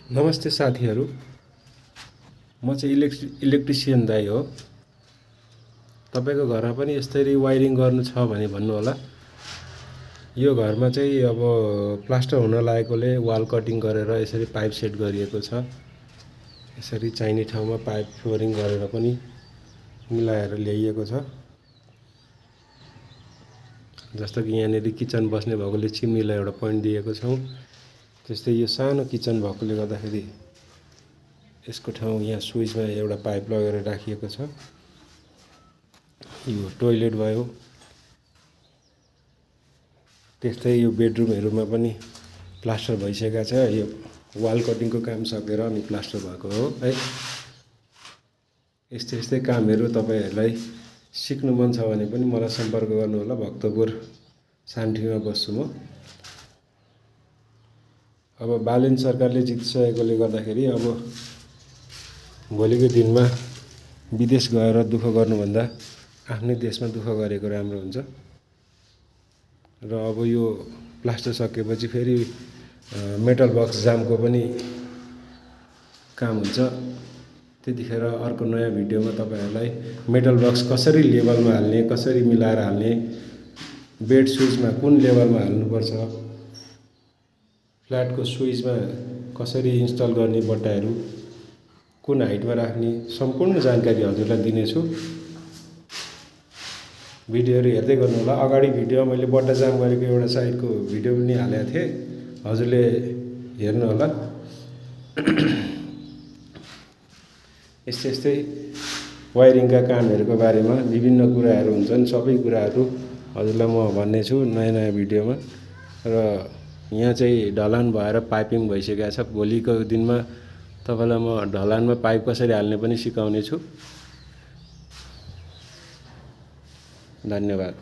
नमस्ते साथीहरू, म चाहिँ इलेक्ट्रिसियन दाइ हो। तपाईको घरमा पनि यसरी वायरिङ गर्नु छ भने भन्नुहोला। यो घरमा चाहिँ अब प्लास्टर हुन लागेकोले वाल कटिङ गरेर यसरी पाइप सेट गरिएको छ। यसरी चाहिने ठाउँमा पाइप फ्लोरिङ गरेर पनि मिलाएर ल्याइएको छ। जस्तो कि यहाँनेरि किचन बस्ने भएकोले चिम्नीलाई एउटा पोइन्ट दिएको छौँ। त्यस्तै यो सानो किचन भएकोले गर्दाखेरि यसको ठाउँ यहाँ स्विचमा एउटा पाइप लगेर राखिएको छ। यो टोयलेट भयो। त्यस्तै यो बेडरुमहरुमा पनि प्लास्टर भइसकेको छ। यो वाल कटिङको काम सकेर अनि प्लास्टर भएको हो है। यस्तै कामहरु तपाईहरुलाई सिक्नु मन छ भने पनि मलाई सम्पर्क गर्नु होला। भक्तपुर सान्ठीमा बस्छु म। अब बालेन सरकारले जितिसकेकोले गर्दाखेरि अब भोलिको दिनमा विदेश गएर दुःख गर्नुभन्दा आफ्नै देशमा दुःख गरेको राम्रो हुन्छ। र अब यो प्लास्टर सकेपछि फेरि मेटल बक्स जामको पनि काम हुन्छ। त्यतिखेर अर्को नयाँ भिडियोमा तपाईहरुलाई मेटल बक्स कसरी लेभलमा हाल्ने, कसरी मिलाएर हाल्ने, बेड स्विचमा कुन लेभलमा हाल्नुपर्छ, फ्ल्याटको स्विचमा कसरी इन्स्टल गर्ने बट्टाहरू, कुन हाइटमा राख्ने सम्पूर्ण जानकारी हजुरलाई दिनेछु। भिडियोहरु हेर्दै गर्नु होला। अगाडि भिडियोमा मैले बट्टा जाम गरेको एउटा साइडको भिडियो पनि हालेको थिएँ। हजुरले हेर्नु होला। यस्तै वायरिङका कामहरुको बारेमा विभिन्न कुराहरु हुन्छन्। सबै कुराहरु हजुरलाई म भन्ने छु नयाँ भिडियोमा। र यहाँ चाहिँ ढलान भएर पाइपिङ भइसकेको छ। भोलिको दिनमा तपाईलाई म ढलानमा पाइप कसरी हाल्ने पनि सिकाउने छु। धन्यवाद।